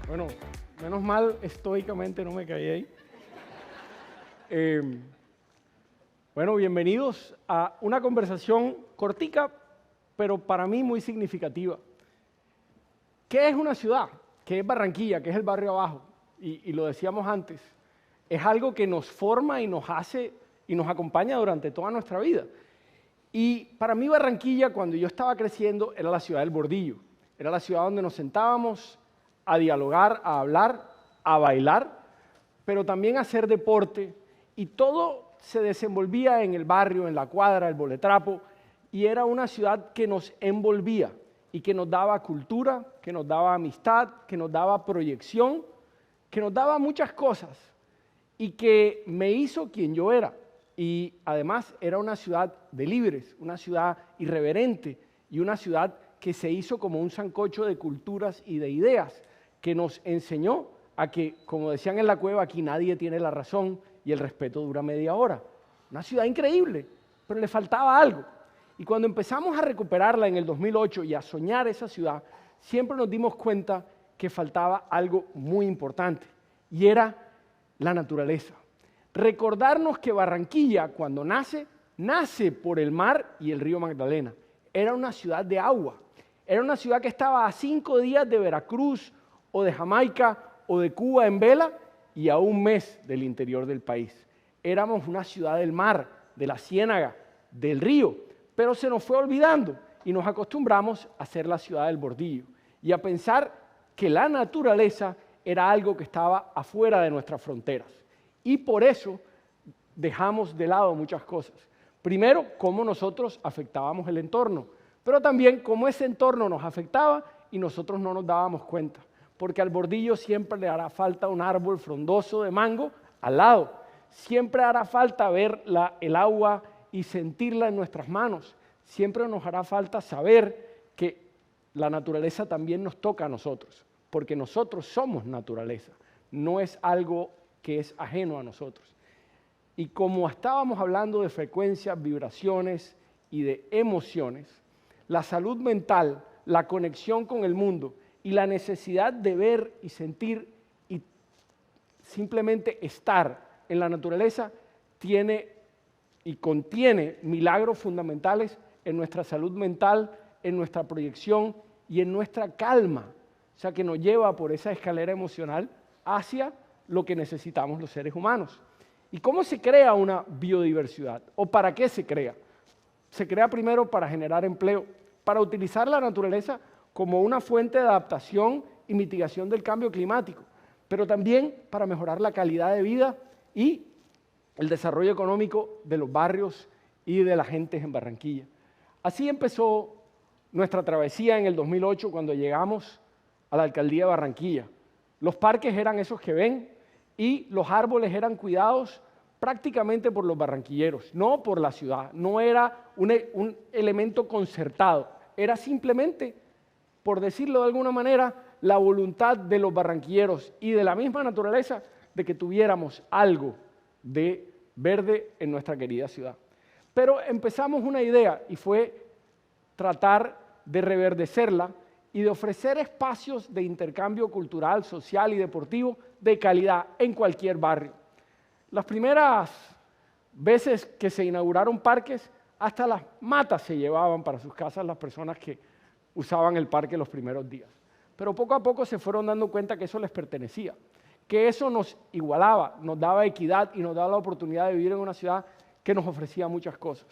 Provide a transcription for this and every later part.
Bueno, menos mal, estoicamente no me caí ahí. Bueno, bienvenidos a una conversación cortica, pero para mí muy significativa. ¿Qué es una ciudad? ¿Qué es Barranquilla? ¿Qué es el barrio abajo? Y lo decíamos antes, es algo que nos forma y nos hace y nos acompaña durante toda nuestra vida. Y para mí Barranquilla, cuando yo estaba creciendo, era la ciudad del bordillo. Era la ciudad donde nos sentábamos a dialogar, a hablar, a bailar, pero también a hacer deporte. Y todo se desenvolvía en el barrio, en la cuadra, el boletrapo. Y era una ciudad que nos envolvía y que nos daba cultura, que nos daba amistad, que nos daba proyección, que nos daba muchas cosas y que me hizo quien yo era. Y además era una ciudad de libres, una ciudad irreverente y una ciudad que se hizo como un sancocho de culturas y de ideas, que nos enseñó a que, como decían en la cueva, aquí nadie tiene la razón y el respeto dura media hora. Una ciudad increíble, pero le faltaba algo. Y cuando empezamos a recuperarla en el 2008 y a soñar esa ciudad, siempre nos dimos cuenta que faltaba algo muy importante, y era la naturaleza. Recordarnos que Barranquilla, cuando nace, nace por el mar y el río Magdalena. Era una ciudad de agua. Era una ciudad que estaba a 5 días de Veracruz o de Jamaica o de Cuba en vela y a 1 mes del interior del país. Éramos una ciudad del mar, de la ciénaga, del río, pero se nos fue olvidando y nos acostumbramos a ser la ciudad del bordillo y a pensar que la naturaleza era algo que estaba afuera de nuestras fronteras. Y por eso dejamos de lado muchas cosas. Primero, cómo nosotros afectábamos el entorno, pero también cómo ese entorno nos afectaba y nosotros no nos dábamos cuenta. Porque al bordillo siempre le hará falta un árbol frondoso de mango al lado. Siempre hará falta ver el agua y sentirla en nuestras manos. Siempre nos hará falta saber que la naturaleza también nos toca a nosotros, porque nosotros somos naturaleza, no es algo que es ajeno a nosotros. Y como estábamos hablando de frecuencias, vibraciones y de emociones, la salud mental, la conexión con el mundo y la necesidad de ver y sentir y simplemente estar en la naturaleza tiene y contiene milagros fundamentales en nuestra salud mental, en nuestra proyección y en nuestra calma. O sea, que nos lleva por esa escalera emocional hacia lo que necesitamos los seres humanos. ¿Y cómo se crea una biodiversidad? ¿O para qué se crea? Se crea primero para generar empleo, para utilizar la naturaleza como una fuente de adaptación y mitigación del cambio climático, pero también para mejorar la calidad de vida y el desarrollo económico de los barrios y de la gente en Barranquilla. Así empezó nuestra travesía en el 2008 cuando llegamos a la alcaldía de Barranquilla. Los parques eran esos que ven y los árboles eran cuidados prácticamente por los barranquilleros, no por la ciudad. No era un elemento concertado, era simplemente, por decirlo de alguna manera, la voluntad de los barranquilleros y de la misma naturaleza de que tuviéramos algo de verde en nuestra querida ciudad. Pero empezamos una idea y fue tratar de reverdecerla y de ofrecer espacios de intercambio cultural, social y deportivo de calidad en cualquier barrio. Las primeras veces que se inauguraron parques, hasta las matas se llevaban para sus casas las personas que usaban el parque los primeros días. Pero poco a poco se fueron dando cuenta que eso les pertenecía, que eso nos igualaba, nos daba equidad y nos daba la oportunidad de vivir en una ciudad que nos ofrecía muchas cosas.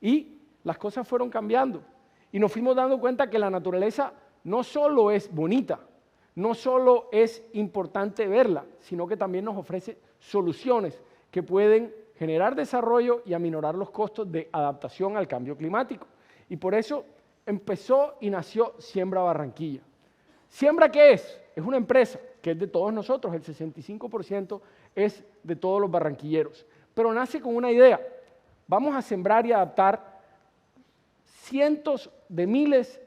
Y las cosas fueron cambiando y nos fuimos dando cuenta que la naturaleza no solo es bonita, no solo es importante verla, sino que también nos ofrece soluciones que pueden generar desarrollo y aminorar los costos de adaptación al cambio climático. Y por eso empezó y nació Siembra Barranquilla. ¿Siembra qué es? Es una empresa que es de todos nosotros, el 65% es de todos los barranquilleros, pero nace con una idea: vamos a sembrar y adaptar cientos de miles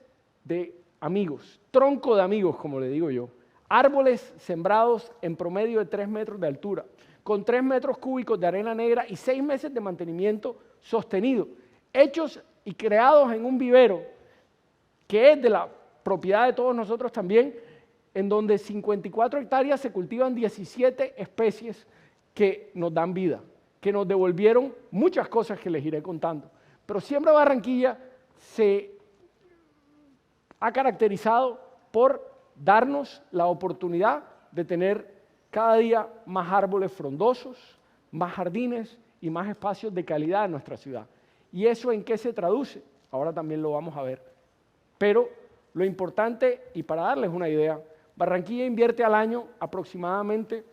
de amigos, tronco de amigos, como le digo yo, árboles sembrados en promedio de 3 metros de altura, con 3 metros cúbicos de arena negra y 6 meses de mantenimiento sostenido, hechos y creados en un vivero que es de la propiedad de todos nosotros también, en donde 54 hectáreas se cultivan 17 especies que nos dan vida, que nos devolvieron muchas cosas que les iré contando. Pero Siembra Barranquilla se ha caracterizado por darnos la oportunidad de tener cada día más árboles frondosos, más jardines y más espacios de calidad en nuestra ciudad. ¿Y eso en qué se traduce? Ahora también lo vamos a ver. Pero lo importante, y para darles una idea, Barranquilla invierte al año aproximadamente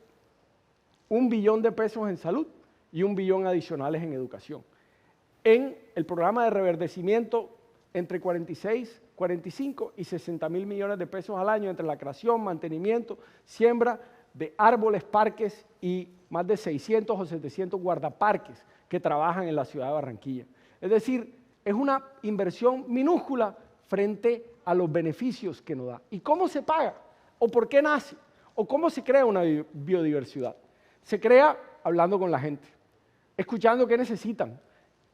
1 billón de pesos en salud y 1 billón adicionales en educación. En el programa de reverdecimiento, entre 46, 45 y 60 mil millones de pesos al año entre la creación, mantenimiento, siembra de árboles, parques y más de 600 o 700 guardaparques que trabajan en la ciudad de Barranquilla. Es decir, es una inversión minúscula frente a los beneficios que nos da. ¿Y cómo se paga? ¿O por qué nace? ¿O cómo se crea una biodiversidad? Se crea hablando con la gente, escuchando qué necesitan,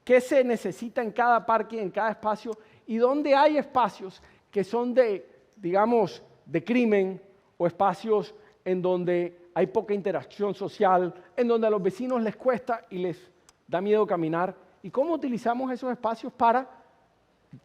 qué se necesita en cada parque, en cada espacio, y dónde hay espacios que son de, digamos, de crimen, o espacios en donde hay poca interacción social, en donde a los vecinos les cuesta y les da miedo caminar, y cómo utilizamos esos espacios para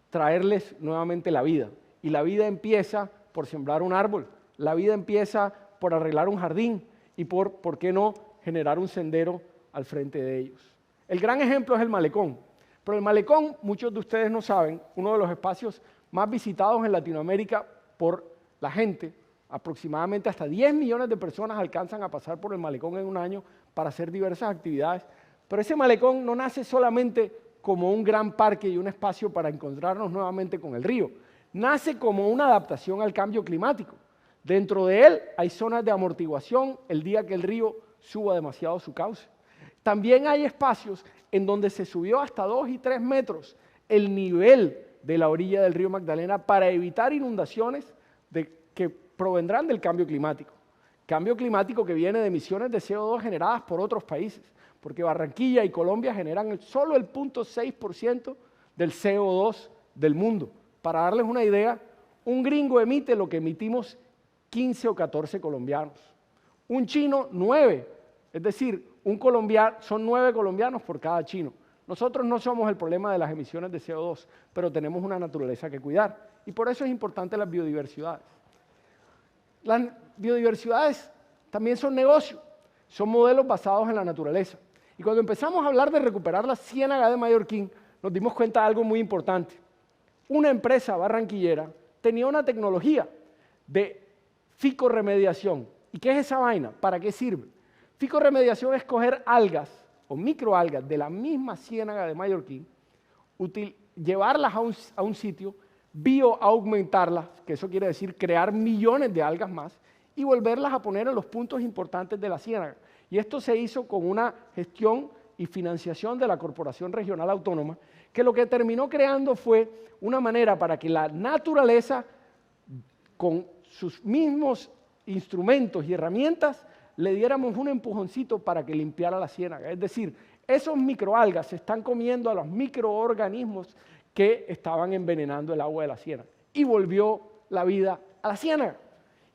traerles nuevamente la vida. Y la vida empieza por sembrar un árbol, la vida empieza por arreglar un jardín y ¿por qué no?, generar un sendero al frente de ellos. El gran ejemplo es el malecón, pero el malecón, muchos de ustedes no saben, uno de los espacios más visitados en Latinoamérica por la gente, aproximadamente hasta 10 millones de personas alcanzan a pasar por el malecón en un año para hacer diversas actividades, pero ese malecón no nace solamente como un gran parque y un espacio para encontrarnos nuevamente con el río, nace como una adaptación al cambio climático. Dentro de él hay zonas de amortiguación el día que el río suba demasiado su cauce. También hay espacios en donde se subió hasta 2 y 3 metros el nivel de la orilla del río Magdalena para evitar inundaciones que provendrán del cambio climático. Cambio climático que viene de emisiones de CO2 generadas por otros países, porque Barranquilla y Colombia generan solo el 0.6% del CO2 del mundo. Para darles una idea, un gringo emite lo que emitimos 15 o 14 colombianos. Un chino, 9. Es decir, son 9 colombianos por cada chino. Nosotros no somos el problema de las emisiones de CO2, pero tenemos una naturaleza que cuidar. Y por eso es importante las biodiversidades. Las biodiversidades también son negocios, son modelos basados en la naturaleza. Y cuando empezamos a hablar de recuperar la Ciénaga de Mallorquín, nos dimos cuenta de algo muy importante. Una empresa barranquillera tenía una tecnología de ficorremediación. ¿Y qué es esa vaina? ¿Para qué sirve? Ficorremediación es coger algas o microalgas de la misma Ciénaga de Mallorquín, llevarlas a un sitio, bioaumentarlas, que eso quiere decir crear millones de algas más, y volverlas a poner en los puntos importantes de la ciénaga. Y esto se hizo con una gestión y financiación de la Corporación Regional Autónoma, que lo que terminó creando fue una manera para que la naturaleza, con sus mismos instrumentos y herramientas, le diéramos un empujoncito para que limpiara la ciénaga. Es decir, esos microalgas se están comiendo a los microorganismos que estaban envenenando el agua de la ciénaga. Y volvió la vida a la ciénaga.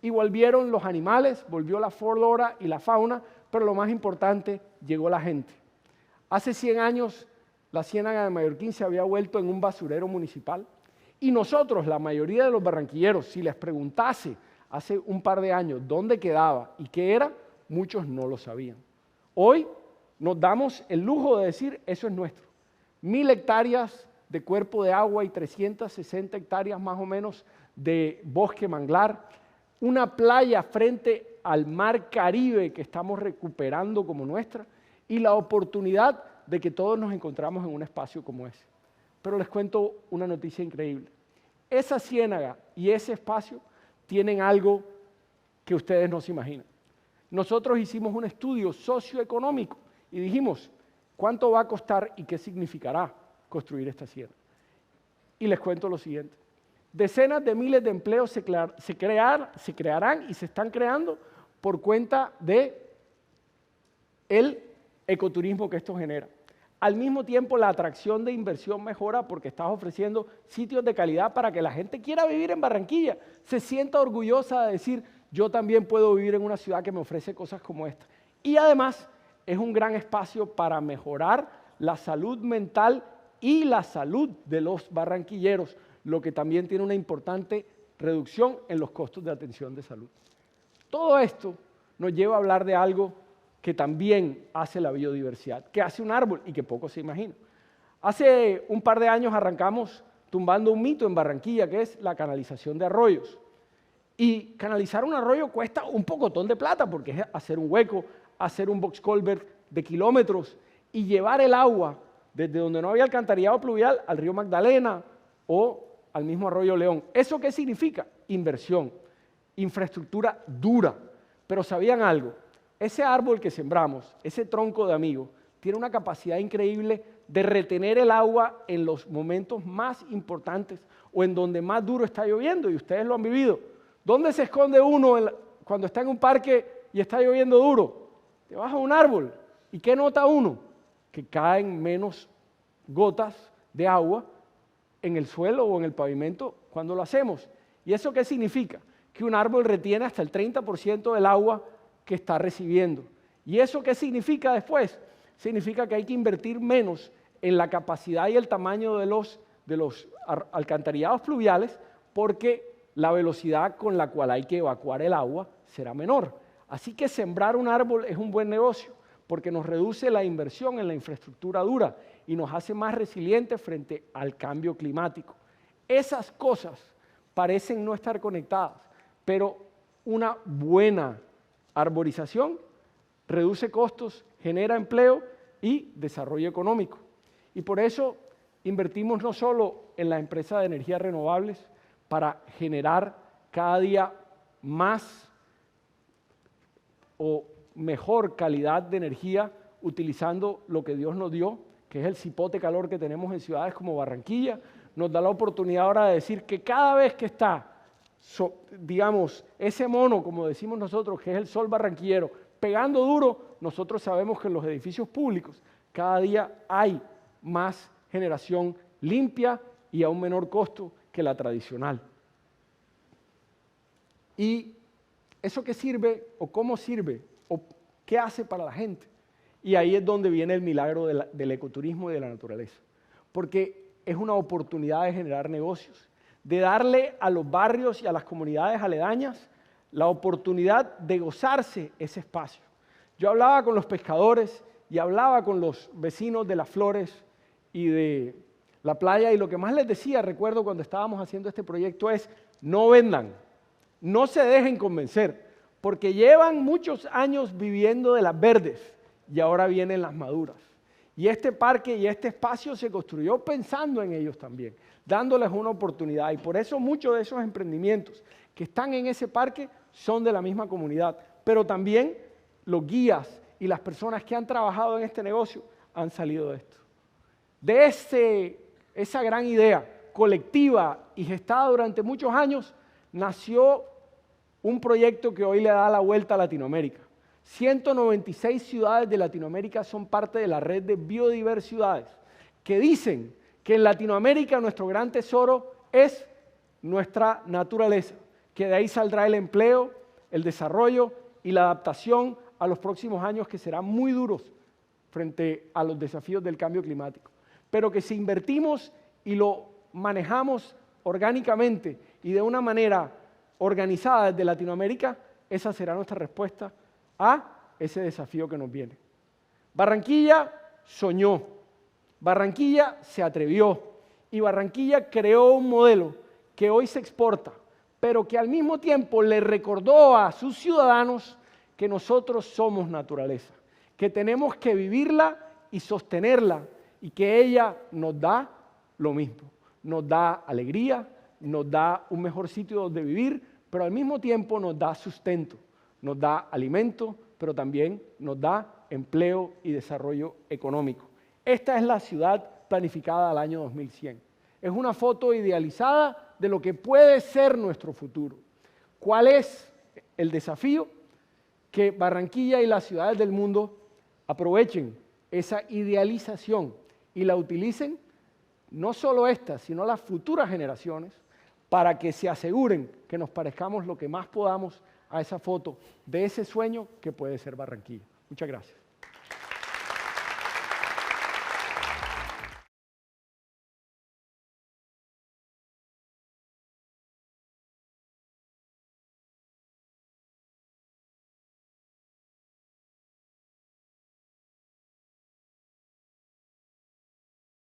Y volvieron los animales, volvió la flora y la fauna, pero lo más importante, llegó la gente. Hace 100 años, la Ciénaga de Mallorquín se había vuelto en un basurero municipal. Y nosotros, la mayoría de los barranquilleros, si les preguntase hace un par de años dónde quedaba y qué era, muchos no lo sabían. Hoy nos damos el lujo de decir, eso es nuestro. 1000 hectáreas de cuerpo de agua y 360 hectáreas más o menos de bosque manglar, una playa frente al mar Caribe que estamos recuperando como nuestra y la oportunidad de que todos nos encontramos en un espacio como ese. Pero les cuento una noticia increíble. Esa ciénaga y ese espacio tienen algo que ustedes no se imaginan. Nosotros hicimos un estudio socioeconómico y dijimos, ¿cuánto va a costar y qué significará construir esta ciénaga? Y les cuento lo siguiente. Decenas de miles de empleos se crearán y se están creando por cuenta del ecoturismo que esto genera. Al mismo tiempo, la atracción de inversión mejora porque estás ofreciendo sitios de calidad para que la gente quiera vivir en Barranquilla, se sienta orgullosa de decir, yo también puedo vivir en una ciudad que me ofrece cosas como esta. Y además es un gran espacio para mejorar la salud mental y la salud de los barranquilleros, lo que también tiene una importante reducción en los costos de atención de salud. Todo esto nos lleva a hablar de algo que también hace la biodiversidad, que hace un árbol y que poco se imagina. Hace un par de años arrancamos tumbando un mito en Barranquilla, que es la canalización de arroyos. Y canalizar un arroyo cuesta un pocotón de plata, porque es hacer un hueco, hacer un box culvert de kilómetros y llevar el agua desde donde no había alcantarillado pluvial al río Magdalena o al mismo arroyo León. ¿Eso qué significa? Inversión, infraestructura dura. Pero ¿sabían algo? Ese árbol que sembramos, ese tronco de amigo, tiene una capacidad increíble de retener el agua en los momentos más importantes o en donde más duro está lloviendo, y ustedes lo han vivido. ¿Dónde se esconde uno cuando está en un parque y está lloviendo duro? Debajo de un árbol. ¿Y qué nota uno? Que caen menos gotas de agua en el suelo o en el pavimento cuando lo hacemos. ¿Y eso qué significa? Que un árbol retiene hasta el 30% del agua que está recibiendo. ¿Y eso qué significa después? Significa que hay que invertir menos en la capacidad y el tamaño de los alcantarillados pluviales, porque la velocidad con la cual hay que evacuar el agua será menor. Así que sembrar un árbol es un buen negocio, porque nos reduce la inversión en la infraestructura dura y nos hace más resilientes frente al cambio climático. Esas cosas parecen no estar conectadas, pero una buena arborización reduce costos, genera empleo y desarrollo económico. Y por eso invertimos no solo en la empresa de energías renovables para generar cada día más o mejor calidad de energía utilizando lo que Dios nos dio, que es el cipote calor que tenemos en ciudades como Barranquilla. Nos da la oportunidad ahora de decir que cada vez que está, digamos, ese mono, como decimos nosotros, que es el sol barranquillero, pegando duro, nosotros sabemos que en los edificios públicos cada día hay más generación limpia y a un menor costo que la tradicional. ¿Y eso qué sirve o cómo sirve o qué hace para la gente? Y ahí es donde viene el milagro del ecoturismo y de la naturaleza, porque es una oportunidad de generar negocios, de darle a los barrios y a las comunidades aledañas la oportunidad de gozarse ese espacio. Yo hablaba con los pescadores y hablaba con los vecinos de Las Flores y de la playa, y lo que más les decía, recuerdo cuando estábamos haciendo este proyecto, es: no vendan, no se dejen convencer, porque llevan muchos años viviendo de las verdes y ahora vienen las maduras. Y este parque y este espacio se construyó pensando en ellos también, dándoles una oportunidad. Y por eso muchos de esos emprendimientos que están en ese parque son de la misma comunidad. Pero también los guías y las personas que han trabajado en este negocio han salido de esto. De esa gran idea colectiva y gestada durante muchos años, nació un proyecto que hoy le da la vuelta a Latinoamérica. 196 ciudades de Latinoamérica son parte de la red de biodiversidades, que dicen que en Latinoamérica nuestro gran tesoro es nuestra naturaleza, que de ahí saldrá el empleo, el desarrollo y la adaptación a los próximos años, que serán muy duros frente a los desafíos del cambio climático. Pero que si invertimos y lo manejamos orgánicamente y de una manera organizada desde Latinoamérica, esa será nuestra respuesta a ese desafío que nos viene. Barranquilla soñó, Barranquilla se atrevió y Barranquilla creó un modelo que hoy se exporta, pero que al mismo tiempo le recordó a sus ciudadanos que nosotros somos naturaleza, que tenemos que vivirla y sostenerla, y que ella nos da lo mismo, nos da alegría, nos da un mejor sitio donde vivir, pero al mismo tiempo nos da sustento, nos da alimento, pero también nos da empleo y desarrollo económico. Esta es la ciudad planificada al año 2100. Es una foto idealizada de lo que puede ser nuestro futuro. ¿Cuál es el desafío? Que Barranquilla y las ciudades del mundo aprovechen esa idealización y la utilicen, no solo estas, sino las futuras generaciones, para que se aseguren que nos parezcamos lo que más podamos a esa foto de ese sueño que puede ser Barranquilla. Muchas gracias.